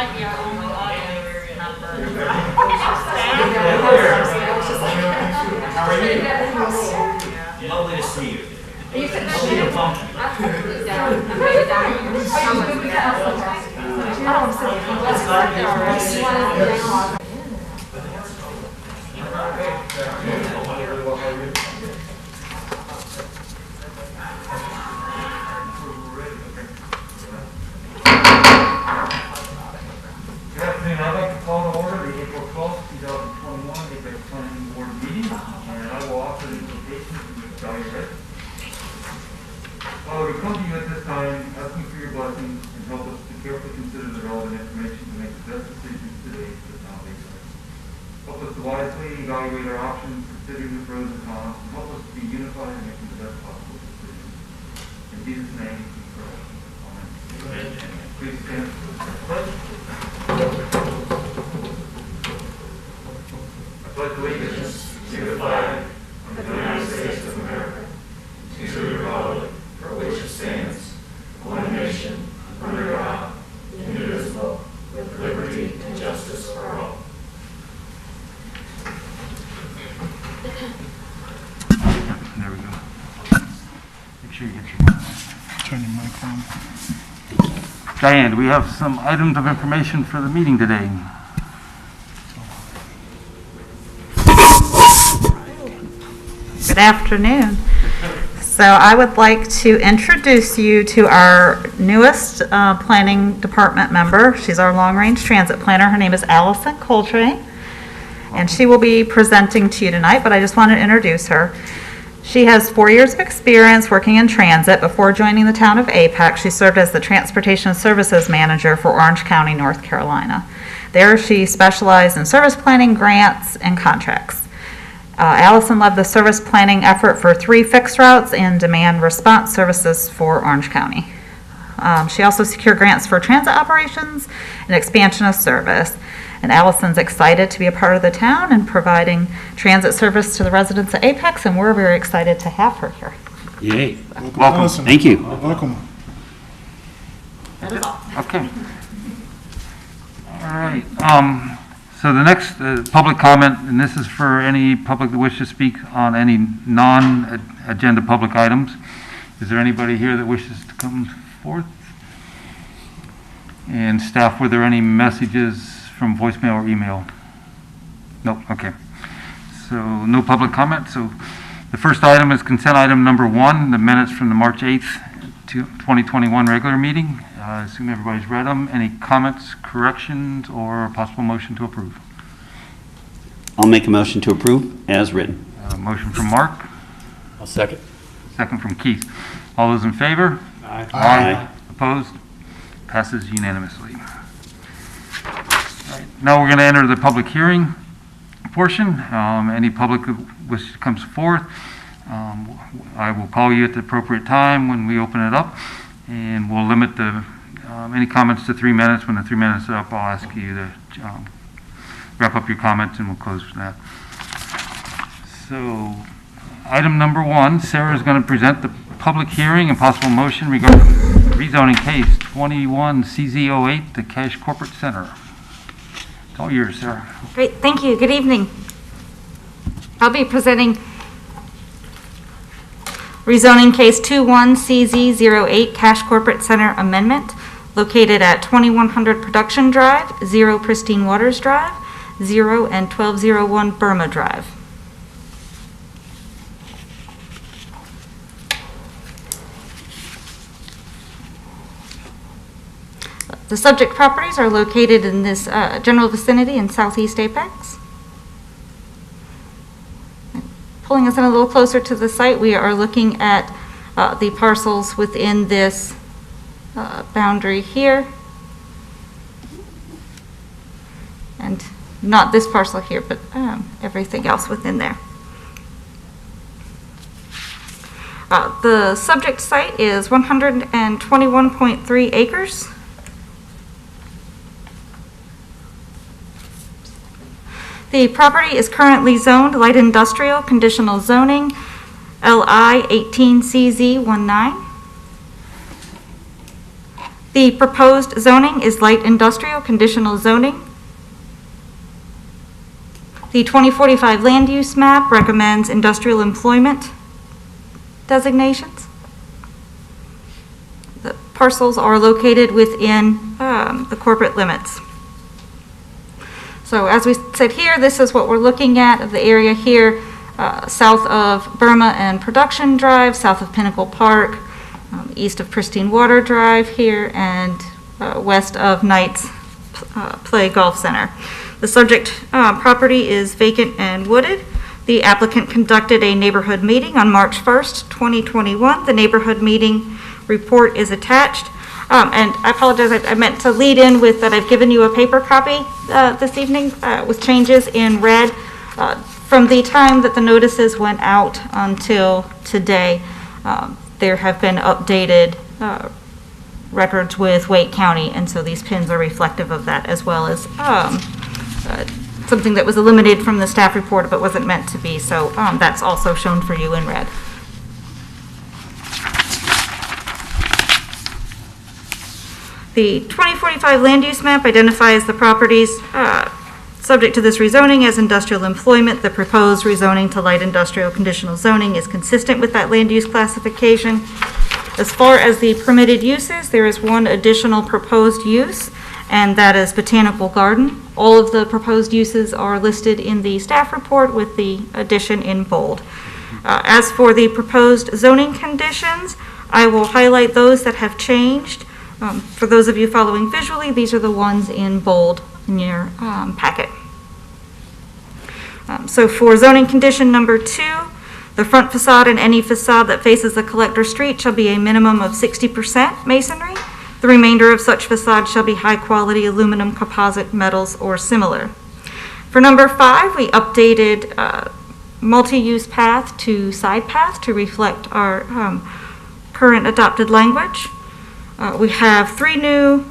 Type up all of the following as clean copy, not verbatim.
might be our only audience member. How are you? Lovely to see you. Are you sitting See you funky. I'm ready down. Good afternoon. I'd like to call to order the April 12th, 2021 Apex Planning Board meeting, and I will offer the invitation to Ms. Dolly Rick. Father, we come to you at this time asking for your blessings and help us to carefully consider the relevant information to make the best decisions today for the town of Apex. Help us to wisely evaluate our options, considering the pros and cons, and help us to be unified in making the best possible decisions. In Jesus' name, we pray. Amen. Please stand for the pledge. I pledge allegiance to the flag of the United States of America, to the republic for which it stands, one nation, under God, indivisible, with liberty and justice for all. There we go. Make sure you get your mic. Turn your mic on. Diane, do we have some items of information for the meeting today? Good afternoon. So I would like to introduce you to our newest planning department member. She's our long-range transit planner. Her name is Allison Coltrane, and she will be presenting to you tonight, but I just want to introduce her. She has 4 years of experience working in transit. Before joining the town of Apex, she served as the Transportation Services Manager for Orange County, North Carolina. There she specialized in service planning, grants, and contracts. Allison led the service planning effort for 3 fixed routes and demand response services for Orange County. She also secured grants for transit operations and expansion of service. And Allison's excited to be a part of the town and providing transit service to the residents of Apex, and we're very excited to have her here. Yay. Welcome. Thank you. Welcome. That is all. Okay. All right. So the next public comment, and this is for any public that wishes to speak on any non-agenda public items. Is there anybody here that wishes to come forth? And staff, were there any messages from voicemail or email? Nope, okay. So no public comment. So the first item is consent item number 1, the minutes from the March 8th, 2021 regular meeting. I assume everybody's read them. Any comments, corrections, or possible motion to approve? I'll make a motion to approve as written. Motion from Mark. I'll second. Second from Keith. All those in favor? Aye. Aye. Opposed? Passes unanimously. Now we're going to enter the public hearing portion. Any public which comes forth, I will call you at the appropriate time when we open it up, and we'll limit the any comments to 3 minutes. When the 3 minutes is up, I'll ask you to wrap up your comments, and we'll close for that. So, item number 1, Sarah is going to present the public hearing and possible motion regarding rezoning case 21 CZ08, the Cash Corporate Center. It's all yours, Sarah. Great, thank you. Good evening. I'll be presenting rezoning case 21CZ08 Cash Corporate Center Amendment, located at 2100 Production Drive, 0 Pristine Waters Drive, 0 and 1201 Burma Drive. The subject properties are located in this general vicinity in southeast Apex. Pulling us in a little closer to the site, we are looking at the parcels within this boundary here. And not this parcel here, but everything else within there. The subject site is 121.3 acres. The property is currently zoned light industrial conditional zoning, LI 18CZ19. The proposed zoning is light industrial conditional zoning. The 2045 land use map recommends industrial employment designations. The parcels are located within the corporate limits. So as we said here, this is what we're looking at of the area here, south of Burma and Production Drive, south of Pinnacle Park, east of Pristine Water Drive here, and west of Knights Play Golf Center. The subject property is vacant and wooded. The applicant conducted a neighborhood meeting on March 1st, 2021. The neighborhood meeting report is attached. And I apologize, I meant to lead in with that I've given you a paper copy this evening with changes in red from the time that the notices went out until today. There have been updated records with Wake County, and so these pins are reflective of that, as well as something that was eliminated from the staff report but wasn't meant to be, so that's also shown for you in red. The 2045 land use map identifies the properties subject to this rezoning as industrial employment. The proposed rezoning to light industrial conditional zoning is consistent with that land use classification. As far as the permitted uses, there is one additional proposed use, and that is botanical garden. All of the proposed uses are listed in the staff report with the addition in bold. As for the proposed zoning conditions, I will highlight those that have changed. For those of you following visually, these are the ones in bold in your packet. So for zoning condition number 2, the front facade and any facade that faces the collector street shall be a minimum of 60% masonry. The remainder of such facade shall be high-quality aluminum, composite, metals, or similar. For number 5, we updated multi-use path to side path to reflect our current adopted language. We have 3 new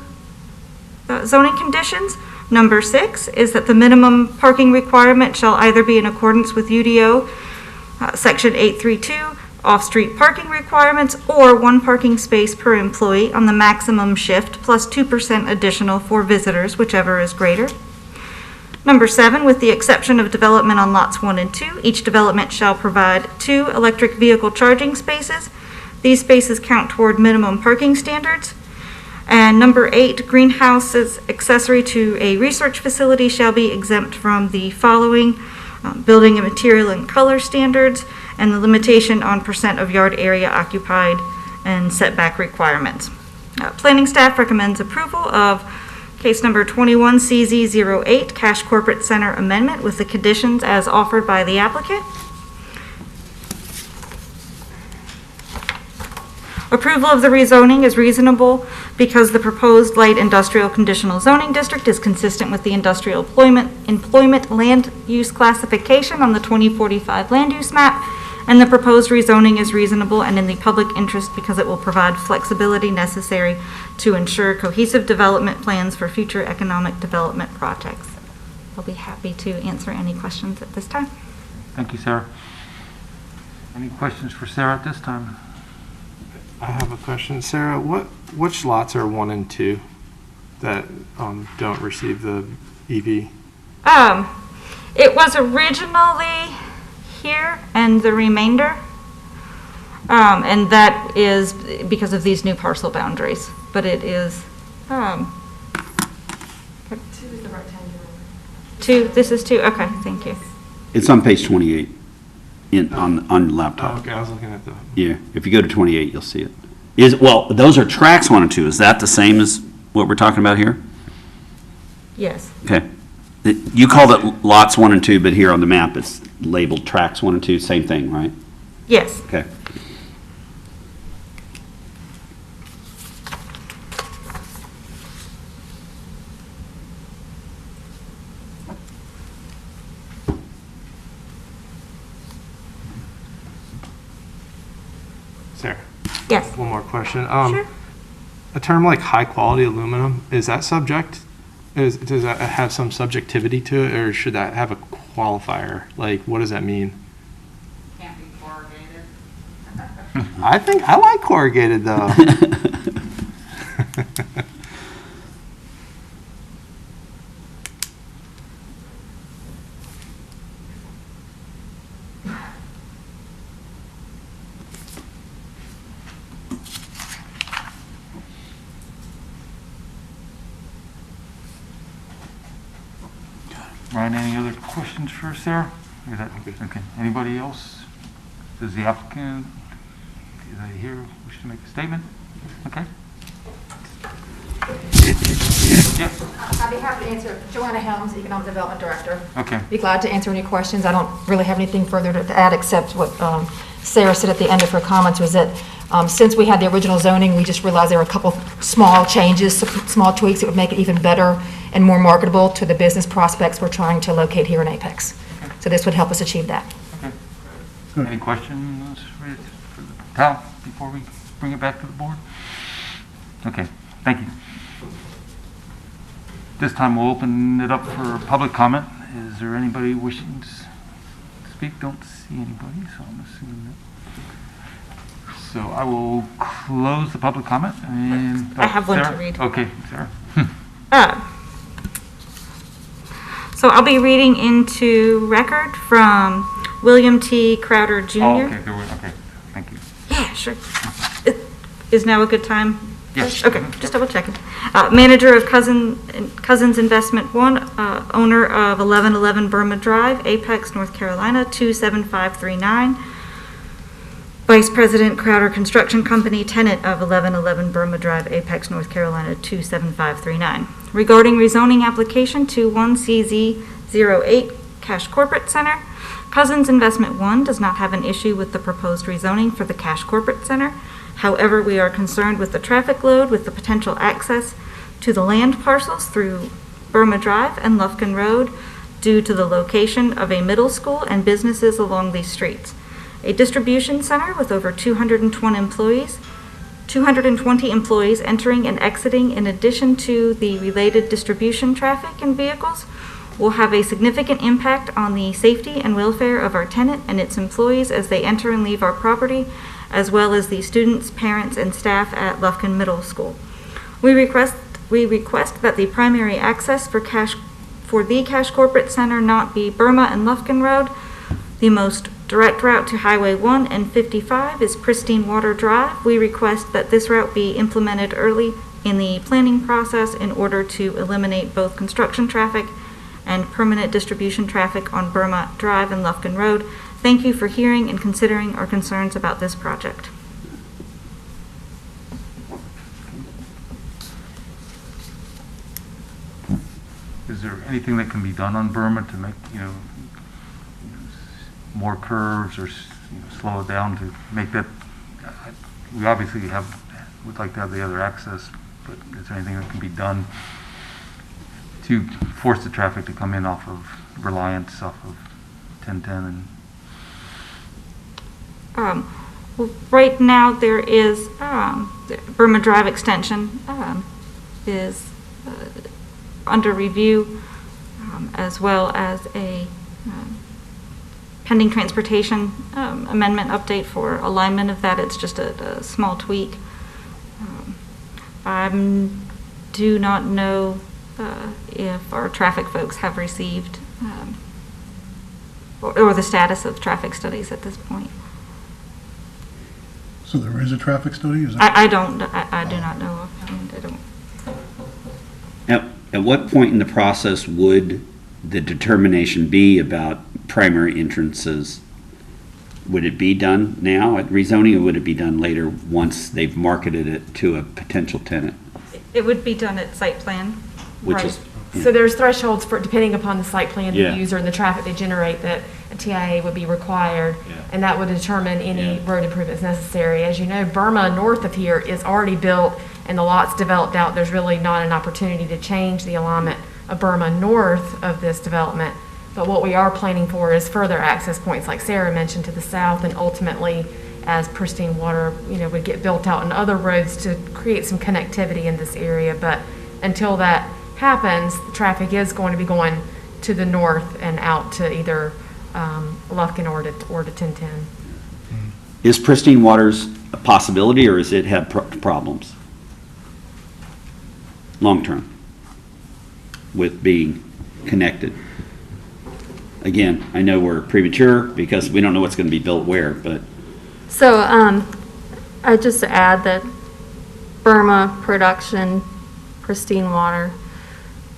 zoning conditions. Number 6 is that the minimum parking requirement shall either be in accordance with UDO Section 832, off-street parking requirements, or 1 parking space per employee on the maximum shift, plus 2% additional for visitors, whichever is greater. Number 7, with the exception of development on lots 1 and 2, each development shall provide 2 electric vehicle charging spaces. These spaces count toward minimum parking standards. And number 8, greenhouses accessory to a research facility shall be exempt from the following: building and material and color standards, and the limitation on % of yard area occupied and setback requirements. Planning staff recommends approval of case number 21CZ08, Cash Corporate Center Amendment, with the conditions as offered by the applicant. Approval of the rezoning is reasonable because the proposed light industrial conditional zoning district is consistent with the industrial employment land use classification on the 2045 land use map, and the proposed rezoning is reasonable and in the public interest because it will provide flexibility necessary to ensure cohesive development plans for future economic development projects. I'll be happy to answer any questions at this time. Thank you, Sarah. Any questions for Sarah at this time? I have a question. Sarah, which lots are 1 and 2 that don't receive the EV? It was originally here and the remainder, and that is because of these new parcel boundaries, but it is 2 is the rectangular. 2, this is 2, okay, thank you. It's on page 28 on the laptop. Oh, okay, I was looking at the... Yeah, if you go to 28, you'll see it. Well, those are tracks 1 and 2. Is that the same as what we're talking about here? Yes. Okay. You called it lots 1 and 2, but here on the map, it's labeled tracks 1 and 2, same thing, right? Yes. Okay. Sarah, Yes. one more question. Sure. A term like high-quality aluminum, is that subject? Does that have some subjectivity to it, or should that have a qualifier? Like, what does that mean? Can't be corrugated. I think I like corrugated, though. Ryan, any other questions for Sarah? Is that, okay, anybody else? Does the applicant, is he here, wish to make a statement? Okay. Yeah, I'd be happy to answer. Joanna Helms, Economic Development Director. okay. Be glad to answer any questions. I don't really have anything further to add except what Sarah said at the end of her comments was that since we had the original zoning, we just realized there were a couple small changes, small tweaks that would make it even better and more marketable to the business prospects we're trying to locate here in Apex. So this would help us achieve that. Okay. Any questions for the town before we bring it back to the board? Okay, thank you. This time we'll open it up for public comment. Is there anybody wishing to speak? Don't see anybody, so I'm assuming that. So I will close the public comment and. I have one to Sarah? read. Okay, Sarah. So I'll be reading into record from William T. Crowder Jr. Oh, okay, okay, thank you. Yeah, sure. Is now a good time? Yes. Okay, just double checking. Manager of Cousins Investment One, owner of 1111 Burma Drive, Apex, North Carolina, 27539. Vice President Crowder Construction Company, tenant of 1111 Burma Drive, Apex, North Carolina, 27539. Regarding rezoning application 21CZ08 Cash Corporate Center, Cousins Investment One does not have an issue with the proposed rezoning for the Cash Corporate Center. However, we are concerned with the traffic load with the potential access to the land parcels through Burma Drive and Lufkin Road due to the location of a middle school and businesses along these streets. A distribution center with over 220 employees entering and exiting in addition to the related distribution traffic and vehicles will have a significant impact on the safety and welfare of our tenant and its employees as they enter and leave our property, as well as the students, parents, and staff at Lufkin Middle School. We request that the primary access for the Cash Corporate Center not be Burma and Lufkin Road. The most direct route to Highway 1 and 55 is Pristine Water Drive. We request that this route be implemented early in the planning process in order to eliminate both construction traffic and permanent distribution traffic on Burma Drive and Lufkin Road. Thank you for hearing and considering our concerns about this project. Is there anything that can be done on Burma to make, more curves or slow it down to make that, we obviously would like to have the other access, but is there anything that can be done to force the traffic to come in off of Reliance, off of 1010 and Well, right now there is Burma Drive extension is under review, as well as a pending transportation amendment update for alignment of that. It's just a small tweak. I do not know if our traffic folks have received or the status of traffic studies at this point. So there is a traffic study? Is that I do not know of. I don't. At what point in the process would the determination be about primary entrances? Would it be done now at rezoning, or would it be done later once they've marketed it to a potential tenant? It would be done at site plan. Which Right. is, So there's thresholds for, depending upon the site plan, Yeah. the user and the traffic they generate, that a TIA would be required. Yeah. And that would determine any Yeah. road improvements necessary. As you know, Burma north of here is already built and the lot's developed out. There's really not an opportunity to change the alignment of Burma north of this development. But what we are planning for is further access points, like Sarah mentioned, to the south, and ultimately, as Pristine Water, would get built out and other roads to create some connectivity in this area. But until that happens, traffic is going to be going to the north and out to either Lufkin or to 1010. is Pristine Waters a possibility, or does it have problems? Long-term, with being connected? Again, I know we're premature because we don't know what's going to be built where, but So, I just add that Burma production, Pristine Water,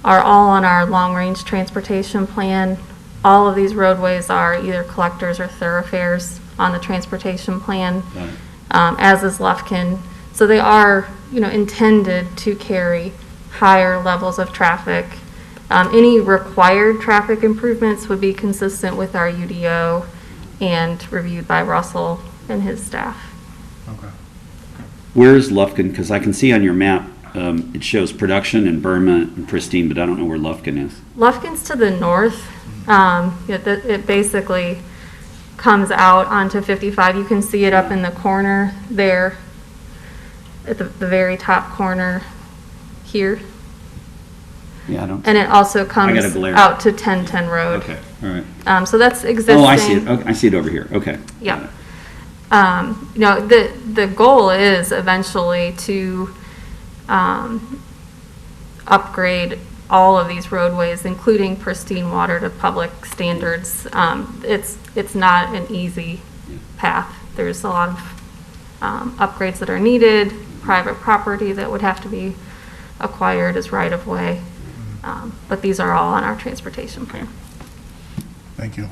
are all on our long-range transportation plan. All of these roadways are either collectors or thoroughfares on the transportation plan, as is Lufkin. So they are, intended to carry higher levels of traffic. Any required traffic improvements would be consistent with our UDO and reviewed by Russell and his staff. Okay. Where is Lufkin? Because I can see on your map, it shows production in Burma and Pristine, but I don't know where Lufkin is. Lufkin's to the north. It basically comes out onto 55. You can see it up in the corner there, at the very top corner here. Yeah, I don't. And it also got comes a glare. out to 1010 Road. Okay, all right. So that's existing. Oh, I see it. Okay, I see it over here. Okay. Yeah. The goal is eventually to upgrade all of these roadways, including pristine water, to public standards. It's not an easy path. There's a lot of upgrades that are needed, private property that would have to be acquired as right-of-way. But these are all on our transportation plan. Thank you.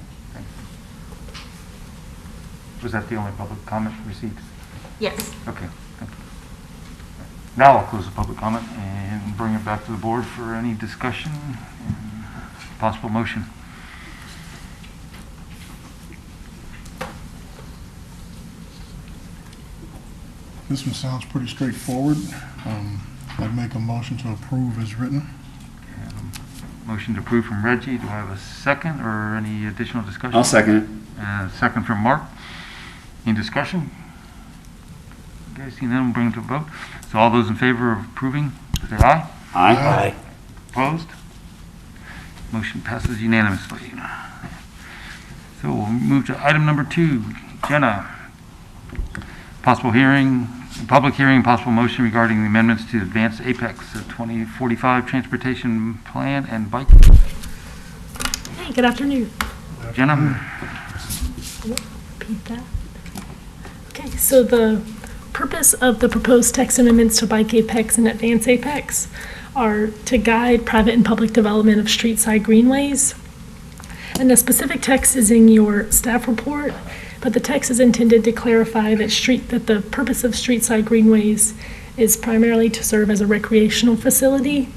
Was that the only public comment received? Yes. Okay, thank you. Now I'll close the public comment and bring it back to the board for any discussion and possible motion. This one sounds pretty straightforward. I'd make a motion to approve as written. Motion to approve from Reggie. Do I have a second or any additional discussion? I'll second it. Second from Mark. Any discussion? Okay, seeing none, we'll bring it to a vote. So all those in favor of approving, say aye. Aye. Opposed? Motion passes unanimously. So we'll move to item number 2. Jenna, possible hearing, public hearing, possible motion regarding the amendments to Advanced Apex 2045 Transportation Plan and Bike. Hey, good afternoon. Jenna? Repeat that. Okay, so the purpose of the proposed text amendments to Bike Apex and Advance Apex are to guide private and public development of street-side greenways. And the specific text is in your staff report, but the text is intended to clarify that the purpose of street-side greenways is primarily to serve as a recreational facility.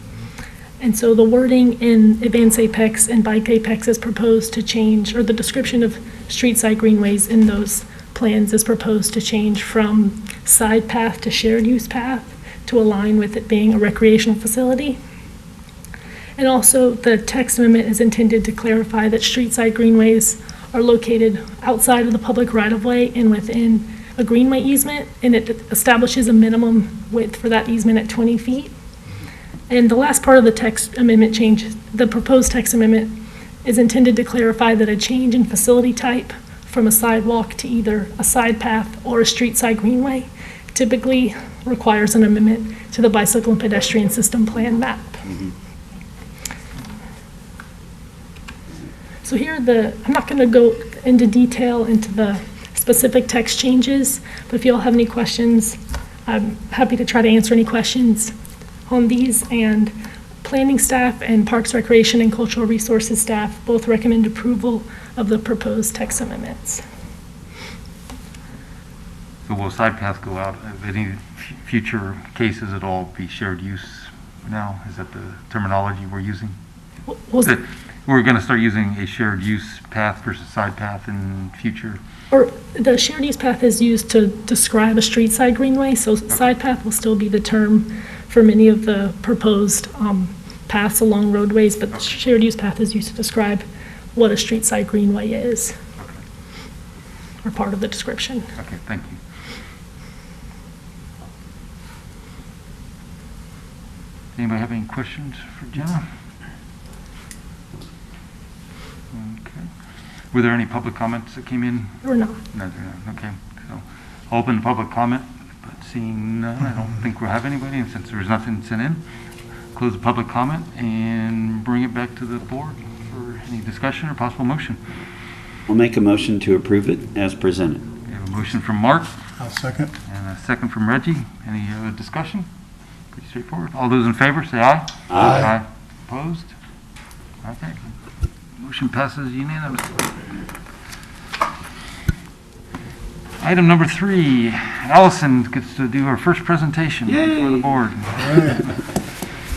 And so the wording in Advance Apex and Bike Apex is proposed to change, or the description of street-side greenways in those plans is proposed to change from side path to shared use path to align with it being a recreational facility. And also the text amendment is intended to clarify that street-side greenways are located outside of the public right-of-way and within a greenway easement, and it establishes a minimum width for that easement at 20 feet. And the last part of the text amendment change, the proposed text amendment, is intended to clarify that a change in facility type from a sidewalk to either a side path or a street-side greenway typically requires an amendment to the bicycle and pedestrian system plan map. So here I'm not going to go into detail into the specific text changes, but if you all have any questions, I'm happy to try to answer any questions on these. And planning staff and Parks, Recreation, and Cultural Resources staff both recommend approval of the proposed text amendments. So will side path go out? Any future cases at all be shared use now? Is that the terminology we're using? We're going to start using a shared use path versus side path in future? Or the shared use path is used to describe a street side greenway, so side path will still be the term for many of the proposed paths along roadways, but the shared use path is used to describe what a street side greenway is, or part of the description. Okay, thank you. Anybody have any questions for Jenna? Okay. Were there any public comments that came in? Or not. No, there not. Okay. So I'll open the public comment, but seeing none, I don't think we'll have anybody. And since there was nothing sent in, close the public comment and bring it back to the board for any discussion or possible motion. We'll make a motion to approve it as presented. We have a motion from Mark. I'll second. And a second from Reggie. Any discussion? Pretty straightforward. All those in favor, say aye. Aye. Opposed? Okay. Motion passes unanimously. Item number 3, Allison gets to do her first presentation before the board.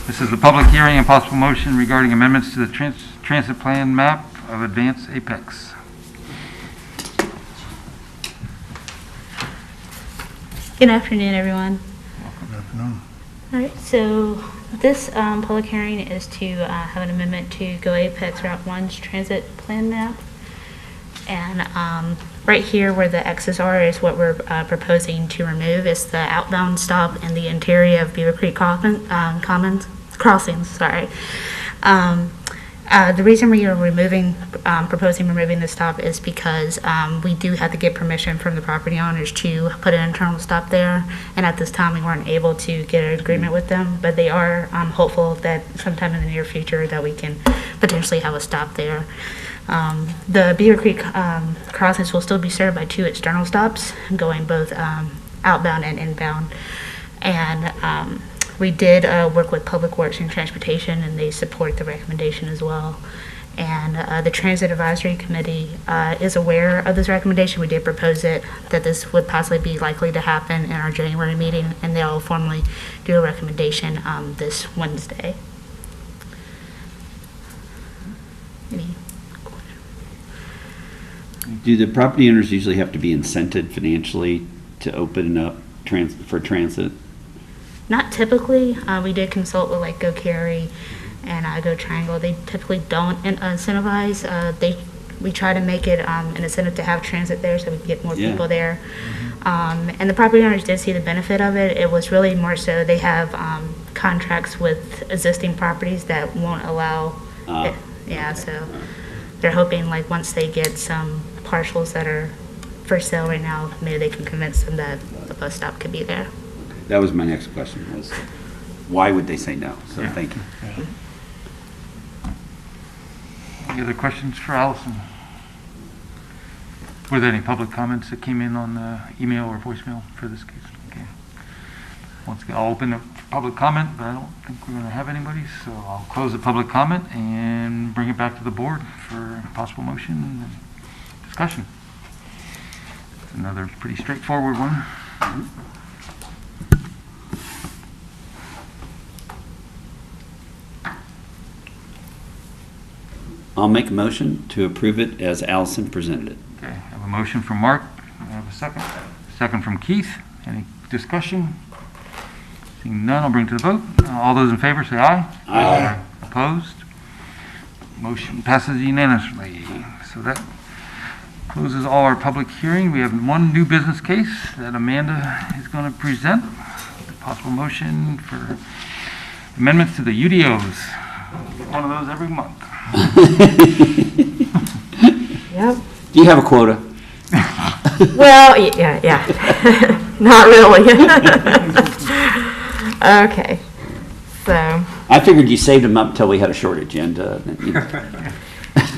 This is the public hearing and possible motion regarding amendments to the transit plan map of Advance Apex. Good afternoon, everyone. Good afternoon. All right, so this public hearing is to have an amendment to Go Apex Route 1's transit plan map. And right here where the X's are is what we're proposing to remove. It's the outbound stop in the interior of Beaver Creek crossings. Sorry. The reason we are proposing removing the stop is because we do have to get permission from the property owners to put an internal stop there, and at this time we weren't able to get an agreement with them, but they are hopeful that sometime in the near future that we can potentially have a stop there. The Beaver Creek crossings will still be served by 2 external stops going both outbound and inbound, and we did work with Public Works and Transportation, and they support the recommendation as well. And the Transit Advisory Committee is aware of this recommendation. We did propose it, that this would possibly be likely to happen in our January meeting, and they'll formally do a recommendation this Wednesday. Any questions? Do the property owners usually have to be incented financially to open up for transit? Not typically. We did consult with like Go Carry and Go Triangle. They typically don't incentivize. We try to make it an incentive to have transit there so we can get more people there. And the property owners did see the benefit of it. It was really more so they have contracts with existing properties that won't allow it. Yeah, so they're hoping like once they get some parcels that are for sale right now, maybe they can convince them that the bus stop could be there. That was my next question, was why would they say no? So thank you. Any other questions for Allison? Were there any public comments that came in on the email or voicemail for this case? Okay. Once again, I'll open up for public comment, but I don't think we're going to have anybody, so I'll close the public comment and bring it back to the board for possible motion and discussion. It's another pretty straightforward one. I'll make a motion to approve it as Allison presented it. Okay, I have a motion from Mark. I have a second. Second from Keith. Any discussion? Seeing none, I'll bring it to the vote. All those in favor say aye. Aye. Opposed? Motion passes unanimously. So that closes all our public hearing. We have one new business case that Amanda is going to present. The possible motion for amendments to the UDOs. Get one of those every month. Yep. Do you have a quota? Well, yeah. Not really. Okay. So. I figured you saved them up until we had a short agenda.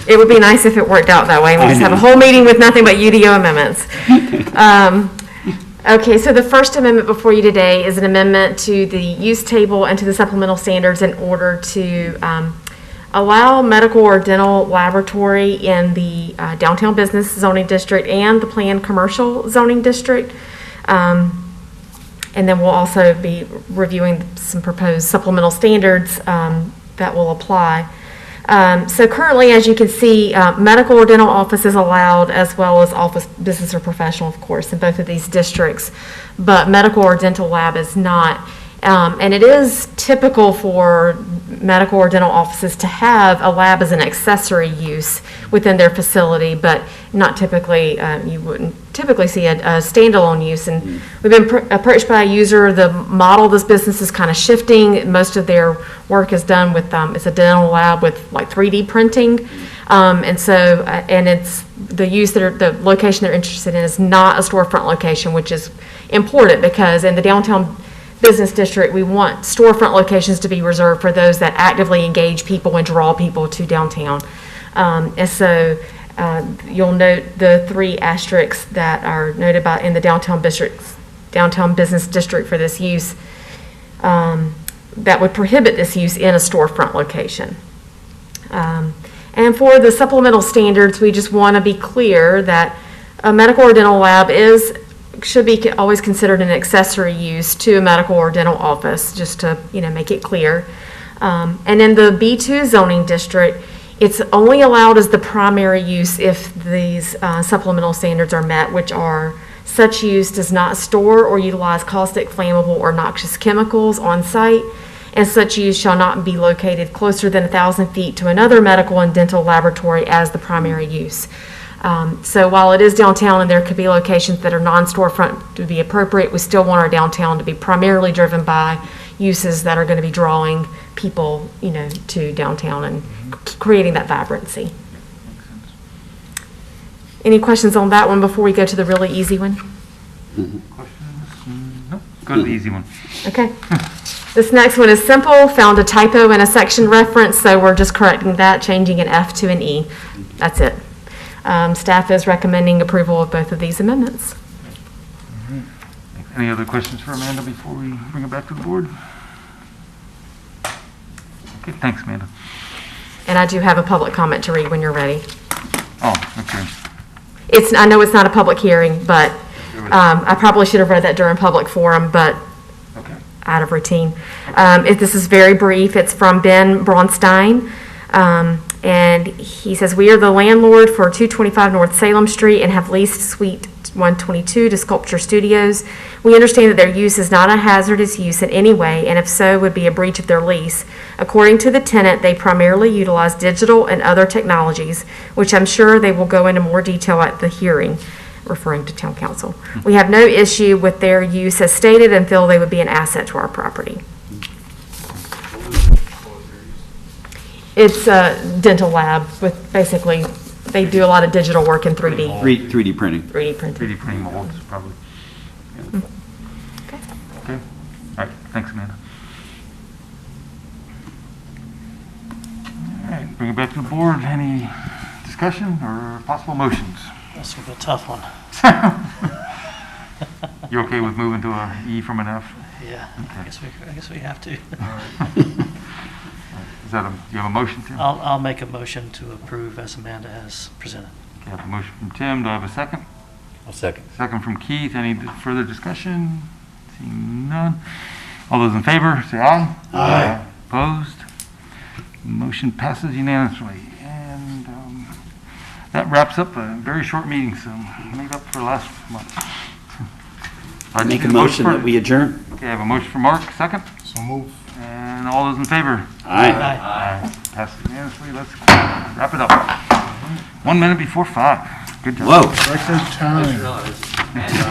It would be nice if it worked out that way. We just have a whole meeting with nothing but UDO amendments. Okay, so the first amendment before you today is an amendment to the use table and to the supplemental standards in order to allow medical or dental laboratory in the downtown business zoning district and the planned commercial zoning district. And then we'll also be reviewing some proposed supplemental standards that will apply. So currently, as you can see, medical or dental office is allowed, as well as office, business, or professional, of course, in both of these districts, but medical or dental lab is not. And it is typical for medical or dental offices to have a lab as an accessory use within their facility, but not typically, you wouldn't typically see a standalone use. And we've been approached by a user. The model of this business is kind of shifting. Most of their work is done with, it's a dental lab with like 3D printing. And so, and it's the use that the location they're interested in is not a storefront location, which is important because in the downtown business district, we want storefront locations to be reserved for those that actively engage people and draw people to downtown. And so you'll note the 3 asterisks that are noted in the downtown business district for this use. that would prohibit this use in a storefront location. And for the supplemental standards, we just want to be clear that a medical or dental lab should be always considered an accessory use to a medical or dental office, just to, make it clear. And in the B2 zoning district, it's only allowed as the primary use if these supplemental standards are met, which are such use does not store or utilize caustic, flammable, or noxious chemicals on site, and such use shall not be located closer than 1,000 feet to another medical and dental laboratory as the primary use. So while it is downtown and there could be locations that are non-storefront to be appropriate, we still want our downtown to be primarily driven by uses that are going to be drawing people, to downtown and creating that vibrancy. Any questions on that one before we go to the really easy one? Questions? No, go to the easy one. Okay. This next one is simple, found a typo in a section reference, so we're just correcting that, changing an F to an E. That's it. Staff is recommending approval of both of these amendments. Any other questions for Amanda before we bring it back to the board? Okay, thanks, Amanda. And I do have a public comment to read when you're ready. Oh, okay. I know it's not a public hearing, but I probably should have read that during public forum, but Okay. out of routine. This is very brief. It's from Ben Braunstein. And he says, we are the landlord for 225 North Salem Street and have leased Suite 122 to Sculpture Studios. We understand that their use is not a hazardous use in any way, and if so, would be a breach of their lease. According to the tenant, they primarily utilize digital and other technologies, which I'm sure they will go into more detail at the hearing, referring to town council. We have no issue with their use as stated and feel they would be an asset to our property. It's a dental lab with basically, they do a lot of digital work in 3D. 3D printing. 3D printing. 3D printing molds, probably. Yeah. Okay. Okay. All right, thanks, Amanda. All right, bring it back to the board. Any discussion or possible motions? That's gonna be a tough one. You okay with moving to a E from an F? Yeah, I guess we have to. Is that do you have a motion, Tim? I'll make a motion to approve as Amanda has presented. Okay, I have a motion from Tim. Do I have a second? I'll second. Second from Keith. Any further discussion? Seeing none. All those in favor, say aye. Aye. Opposed? Motion passes unanimously. And that wraps up a very short meeting, so made up for last month. I make a motion that we adjourn. Okay, I have a motion from Mark, second. So move. And all those in favor? Aye. Aye. Passes unanimously. Let's wrap it up. 1 minute before 5. Good job. Whoa. Record time.